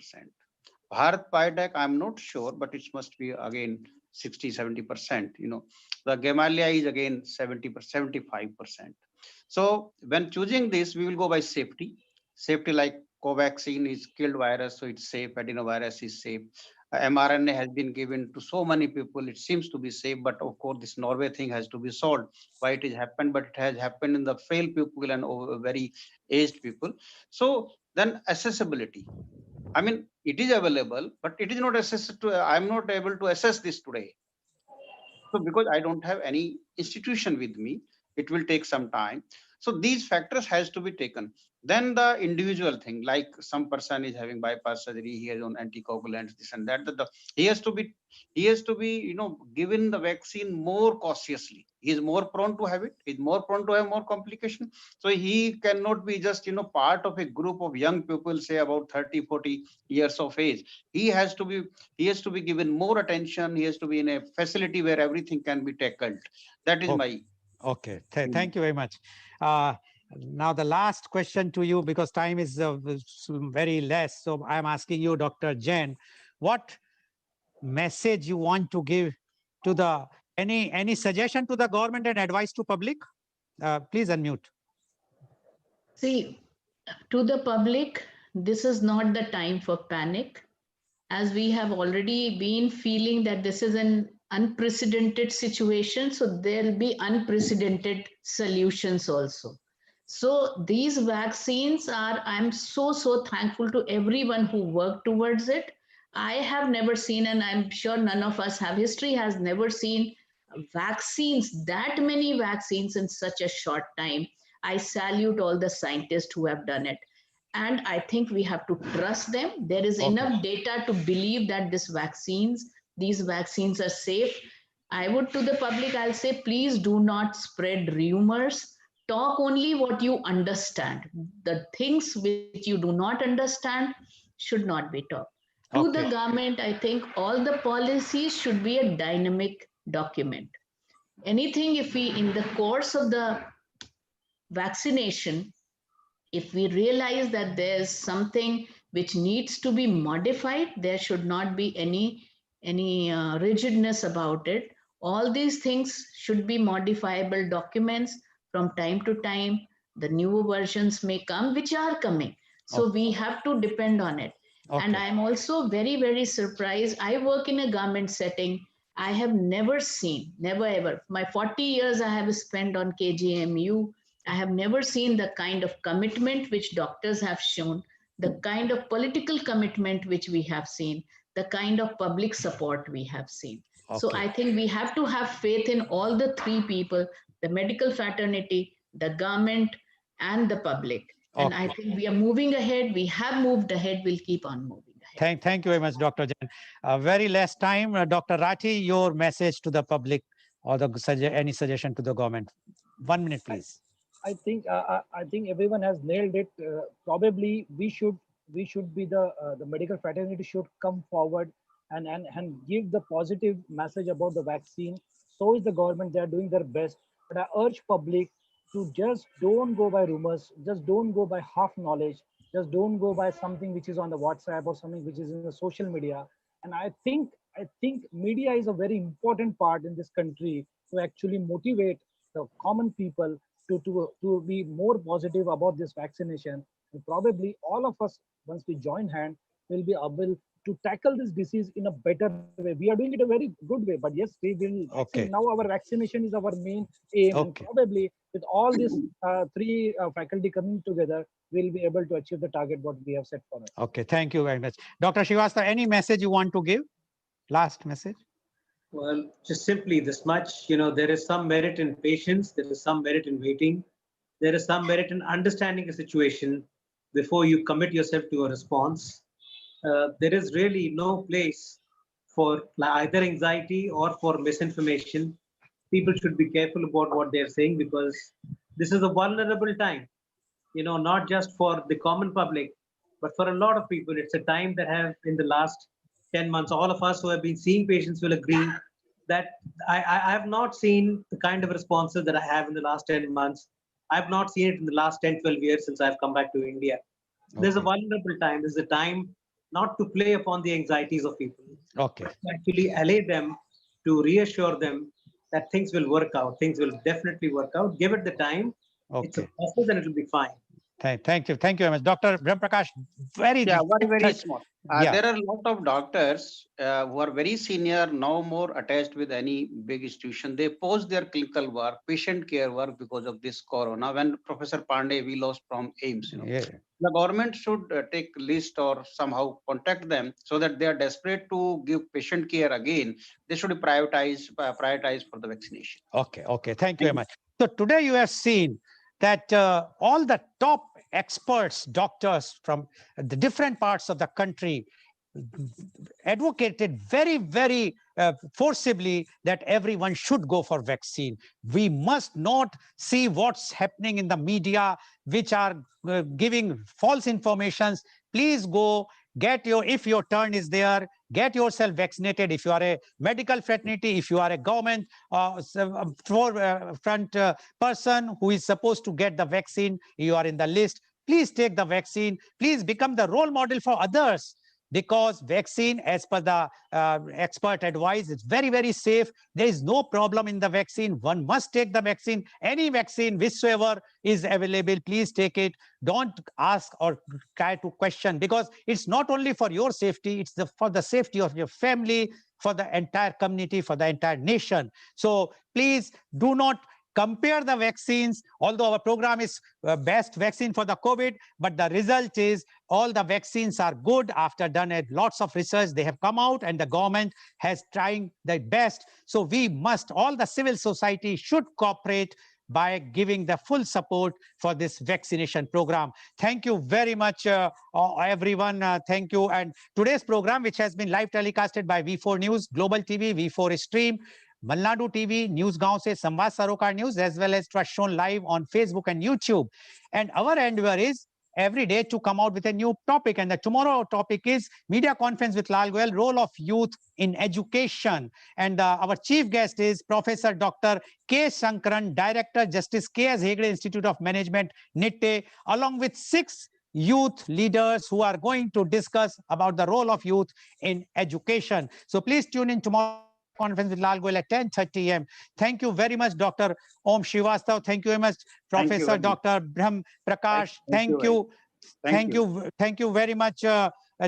Bharat Biotech, I'm not sure, but it must be again 60, 70%. The Gamaleya is again 70%, 75%. So when choosing this, we will go by safety. Safety like Covaxin is killed virus, so it's safe. Adenovirus is safe. mRNA has been given to so many people. It seems to be safe, but of course, this Norway thing has to be solved. Why it has happened, but it has happened in the frail people and very aged people. So then accessibility. I mean, it is available, but it is not assessed to. I'm not able to assess this today. So because I don't have any institution with me, it will take some time. So these factors has to be taken. Then the individual thing, like some person is having bypass surgery, he has on anticoagulants, this and that. He has to be, given the vaccine more cautiously. He is more prone to have it. He's more prone to have more complication. So he cannot be just, part of a group of young people, say about 30, 40 years of age. He has to be given more attention. He has to be in a facility where everything can be tackled. That is my. Okay, thank you very much. Now the last question to you, because time is very less. So I'm asking you, Dr. Jain, what message you want to give to the, any suggestion to the government and advice to public? Please unmute. See, to the public, this is not the time for panic, as we have already been feeling that this is an unprecedented situation, so there'll be unprecedented solutions also. So these vaccines are, I'm so thankful to everyone who worked towards it. I have never seen, and I'm sure none of us have, history has never seen vaccines, that many vaccines in such a short time. I salute all the scientists who have done it. And I think we have to trust them. There is enough data to believe that these vaccines are safe. I would, to the public, I'll say, please do not spread rumors. Talk only what you understand. The things which you do not understand should not be talked. To the government, I think all the policies should be a dynamic document. Anything, if we, in the course of the vaccination, if we realize that there's something which needs to be modified, there should not be any rigidness about it. All these things should be modifiable documents from time to time. The newer versions may come, which are coming. So we have to depend on it. And I'm also very surprised. I work in a government setting. I have never seen, never ever, my 40 years I have spent on KGMU, I have never seen the kind of commitment which doctors have shown, the kind of political commitment which we have seen, the kind of public support we have seen. So I think we have to have faith in all the three people, the medical fraternity, the government, and the public. And I think we are moving ahead. We have moved ahead. We'll keep on moving ahead. Thank you very much, Dr. Jain. Very last time, Dr. Rathi, your message to the public or any suggestion to the government. 1 minute, please. I think everyone has nailed it. Probably we should be the medical fraternity should come forward and give the positive message about the vaccine. So is the government. They are doing their best. But I urge public to just don't go by rumors. Just don't go by half knowledge. Just don't go by something which is on the WhatsApp or something which is in the social media. And I think media is a very important part in this country to actually motivate the common people to be more positive about this vaccination. And probably all of us, once we join hand, will be able to tackle this disease in a better way. We are doing it a very good way, but yes, we will. Now our vaccination is our main aim, and probably with all these three faculty coming together, we'll be able to achieve the target what we have set for us. Okay, thank you very much. Dr. Srivastava, any message you want to give? Last message? Well, just simply this much, there is some merit in patience, there is some merit in waiting, there is some merit in understanding a situation before you commit yourself to a response. There is really no place for either anxiety or for misinformation. People should be careful about what they're saying, because this is a vulnerable time, not just for the common public, but for a lot of people. It's a time that have in the last 10 months, all of us who have been seeing patients will agree that I have not seen the kind of responses that I have in the last 10 months. I've not seen it in the last 10, 12 years since I've come back to India. There's a Okay. vulnerable time. There's a time not to play upon the anxieties of people, Okay. but to actually allay them, to reassure them that things will work out. Things will definitely work out. Give it the time. It's a Okay. process and it'll be fine. Thank you. Thank you very much. Dr. Brahm Prakash, very, Yeah, very small. yeah. There are a lot of doctors who are very senior, no more attached with any big institution. They pause their clinical work, patient care work because of this corona. When Professor Pandey, we lost from AIMS, Yeah. the government should take list or somehow contact them so that they are desperate to give patient care again. They should prioritize for the vaccination. Okay. Okay. Thank you very much. So today you have seen that all the top experts, doctors from the different parts of the country advocated very forcibly that everyone should go for vaccine. We must not see what's happening in the media, which are giving false informations. Please go get if your turn is there, get yourself vaccinated. If you are a medical fraternity, if you are a government front person who is supposed to get the vaccine, you are in the list. Please take the vaccine. Please become the role model for others, because vaccine, as per the expert advice, is very safe. There is no problem in the vaccine. One must take the vaccine. Any vaccine whichsoever is available, please take it. Don't ask or try to question, because it's not only for your safety, it's for the safety of your family, for the entire community, for the entire nation. So please do not compare the vaccines. Although our program is best vaccine for the COVID, but the result is all the vaccines are good. After done lots of research, they have come out, and the government has trying their best. So we must, all the civil society should cooperate by giving the full support for this vaccination program. Thank you very much, everyone. Thank you. And today's program, which has been live telecasted by V4 News, Global TV, V4 Stream, Malnadu TV, News Gaon se Samvad Sarokar News, as well as was shown live on Facebook and YouTube. And our endeavor is every day to come out with a new topic. And the tomorrow topic is media conference with Lal Goel, role of youth in education. And our chief guest is Professor Dr. K. Shankaran, Director, Justice K.S. Hegde Institute of Management, NITTE, along with 6 youth leaders who are going to discuss about the role of youth in education. So please tune in tomorrow conference with Lal Goel at 10:30 a.m. Thank you very much, Dr. Om Srivastav. Thank you very much, Professor Dr. Brahm Prakash. Thank you very much,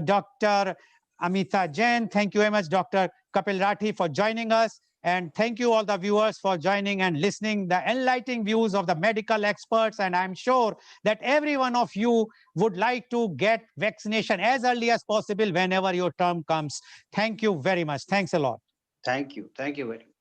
Dr. Amita Jain. Thank you very much, Dr. Kapil Rathi, for joining us. And thank you all the viewers for joining and listening the enlightening views of the medical experts. And I'm sure that every one of you would like to get vaccination as early as possible whenever your term comes. Thank you very much. Thanks a lot. Thank you. Thank you very much.